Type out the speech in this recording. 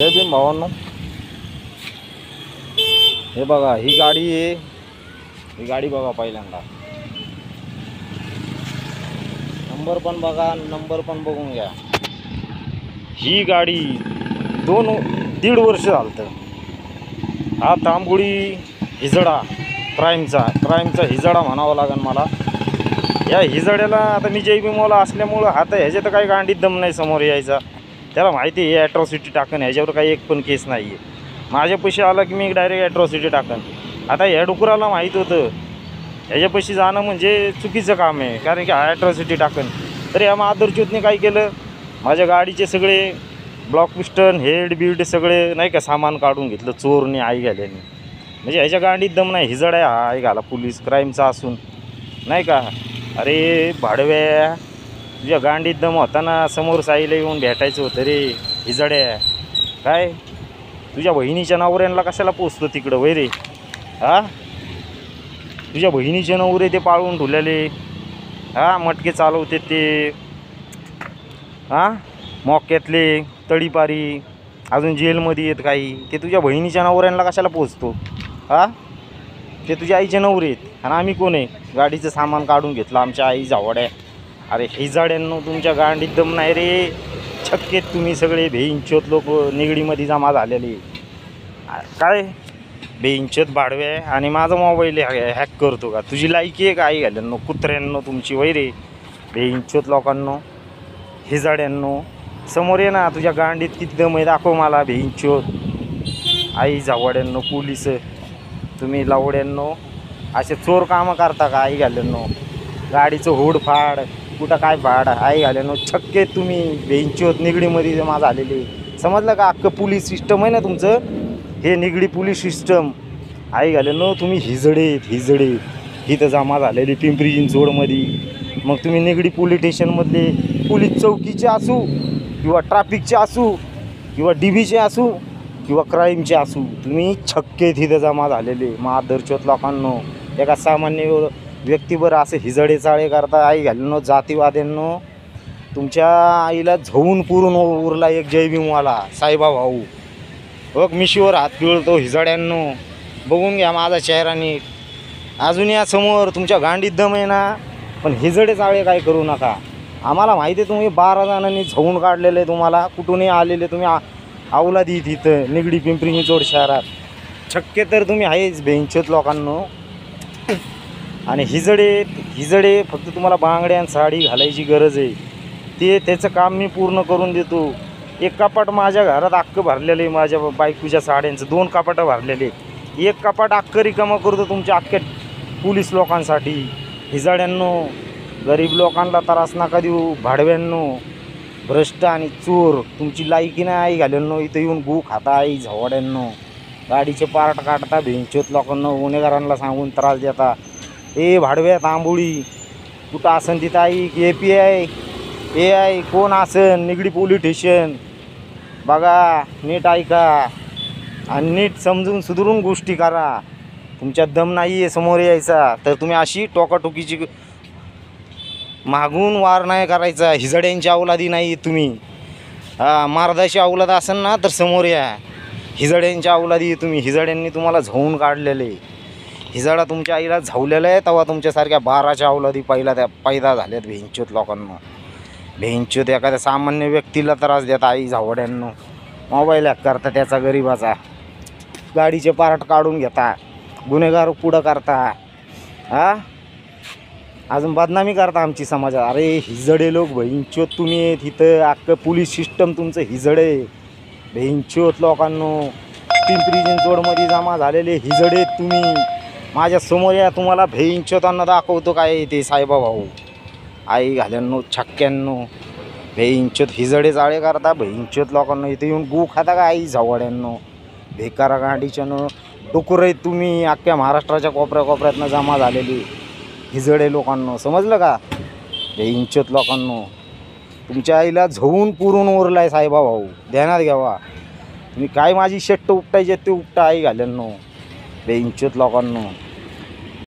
जय भीम भावांनो, हे बघा ही गाडी आहे. ही गाडी बघा पहिल्यांदा, नंबर पण बघा, नंबर पण बघून घ्या. ही गाडी 2-1.5 वर्ष झालं. हा तांबुळी हिजडा क्राईमचा हिजडा म्हणावं लागेल मला. या हिजड्याला आता मी जय भीमवाला असल्यामुळं आता ह्याच्यात काही गांडीत दम नाही समोर यायचा. त्याला माहिती आहे हे ॲट्रॉसिटी टाकन, ह्याच्यावर काही एक पण केस नाही आहे. माझ्या पैसे आला की मी डायरेक्ट ॲट्रॉसिटी टाकन. आता ह्या डुकराला माहीत होतं ह्याच्या पैसे जाणं म्हणजे चुकीचं काम आहे, कारण की हा ॲट्रॉसिटी टाकन. तर या माधुरच्युतने काय केलं, माझ्या गाडीचे सगळे ब्लॉक पिस्टन हेड बीड सगळे नाही का सामान काढून घेतलं चोरने आई घाल्याने. म्हणजे ह्याच्या गांडीत दम नाही. हिजड आहे हा आई घाला पोलीस क्राईमचा असून नाही का. अरे भाडव्या, तुझ्या गांडीत दम होता ना, समोर साईला येऊन भेटायचं होतं रे हिजड्या. काय तुझ्या बहिणीच्या नवऱ्यांना कशाला पोचतो तिकडं वय रे? हा तुझ्या बहिणीचे नवरे ते पाळून ठेवलेले, हा मटके चालवते ते, हा मोक्यातले तडीपारी अजून जेलमध्ये येत काही, ते तुझ्या बहिणीच्या नवऱ्यांना कशाला पोचतो? हा ते तुझ्या आईचे नवरे आहेत आणि आम्ही कोण आहे? गाडीचं सामान काढून घेतलं आमच्या आई जावड्या. अरे हिजड्यांनो तुमच्या गांडीत दम नाही रे. छक्केत तुम्ही सगळे बेइंचोत लोक निगडीमध्ये जमा झालेले. काय बेइंचोत भाडवे आणि माझा मोबाईल हॅक करतो का? तुझी लायकी आहे का आई घाल्यांनो कुत्र्यांनो तुमची वय रे बेइंचोत लोकांनो हिजड्यांनो? समोर ये ना, तुझ्या गांडीत किती दम आहे दाखव मला बेइंचोत आई जावड्यांनो. पोलीस तुम्ही लावड्यांनो असे चोर कामं करता का आई घाल्यांनो? गाडीचं होडफाड कुठं काय भाड आई घाल्यांनो. छक्के तुम्ही बेंचोत निगडीमध्ये जमा झालेले. समजलं का? अख्खं पोलीस सिस्टम आहे ना तुमचं, हे निगडी पोलीस सिस्टम आई घाल्यांनो. तुम्ही हिजडे इथं जमा झालेली पिंपरी चिंचवडमध्ये. मग तुम्ही निगडी पोलीस स्टेशनमधले पोलीस चौकीचे असू किंवा ट्रॅफिकचे असू किंवा DBचे असू किंवा क्राईमचे असू, तुम्ही छक्के तिथं जमा झालेले माधुरच्युत लोकांनो. एका सामान्य व्यक्तीवर असे हिजडे चाळे करता आई घालून जातीवाद्यांनो. तुमच्या आईला झवून पुरून उरला एक जय भीमवाला साहेबा भाऊ. बघ मिशीवर हात पिळतो हिजड्यांनो. बघून घ्या माझा चेहरा नीट. अजून या समोर तुमच्या गांडीत दम आहे ना, पण हिजडे चाळे काय करू नका. आम्हाला माहिती आहे तुम्ही 12 जणांनी झवून काढलेले, तुम्हाला कुठूनही आलेले तुम्ही अवलादी तिथं निगडी पिंपरी चिंचवड शहरात. छक्के तर तुम्ही आहेच बेंचोत लोकांनो. आणि हिजडे फक्त तुम्हाला बांगड्या आणि साडी घालायची गरज आहे. त्याचं काम मी पूर्ण करून देतो. एक कपाट माझ्या घरात अख्खं भरलेलं आहे, माझ्या बायकोच्या साड्यांचं 2 कपाटं भरलेले. एक कपाट अख्खं रिकामं करतो तुमच्या अख्ख्या पोलीस लोकांसाठी. हिजड्यांनो गरीब लोकांना त्रास नका देऊ भाडव्यांनो. भ्रष्ट आणि चोर तुमची लायकी नाही आई घाल्यांनो. इथं येऊन गू खाता आई झवड्यांनो. गाडीचे पार्ट काढता बेंचोत लोकांना, गुन्हेगारांना सांगून त्रास देता. ए भाडव्या तांबुळी कुठं असन तिथं आई API AI कोण असन निगडी पोलीस स्टेशन बघा. नीट ऐका आणि नीट समजून सुधरून गोष्टी करा. तुमच्यात दम नाही आहे समोर यायचा तर तुम्ही अशी टोकाटोकीची मागून वार नाही करायचा. हिजड्यांची अवलादी नाही तुम्ही. मारदाची अवलाद असेल ना तर समोर या. हिजड्यांच्या अवलादी तुम्ही. हिजड्यांनी तुम्हाला झवून काढलेले. हिजडा तुमच्या आईला झवलेला आहे, तेव्हा तुमच्यासारख्या 12च्या अवलादी पैदा झाल्यात भेंचोत लोकांना. भेंचोत एखाद्या सामान्य व्यक्तीला त्रास देता आई झावड्यांनो. मोबाईल हॅक करता त्याचा गरीबाचा, गाडीचे पार्ट काढून घेता, गुन्हेगार पुढं करता, अजून बदनामी करता आमची समाजात. अरे हिजडे लोक भेंचोत तुम्ही तिथं अख्खं पोलीस सिस्टम तुमचं हिजडे भेंचोत लोकांनो. पिंपरी चिंचवडमध्ये जमा झालेले हिजडे तुम्ही. माझ्या समोर या, तुम्हाला भेंचोतांना दाखवतो काय ते साहेबा भाऊ आई घाल्यांनो छक्क्यांनो. भेंचोत हिजडे चाळे करता भेंचोत लोकांना. इथे येऊन गू खाता का आई झावड्यांनो. भेकारा गांडीच्यानं डुकर आहेत तुम्ही. अख्ख्या महाराष्ट्राच्या कोपऱ्यातनं जमा झालेली हिजडे लोकांनो. समजलं का? भेंचोत लोकांनो तुमच्या आईला झवून पुरून उरलाय साहेबा भाऊ. ध्यानात घ्यावा. तुम्ही काय माझी शेट्ट उपटायचे ते उपटा आई घाल्यांनो बेंचोत लोकांनो.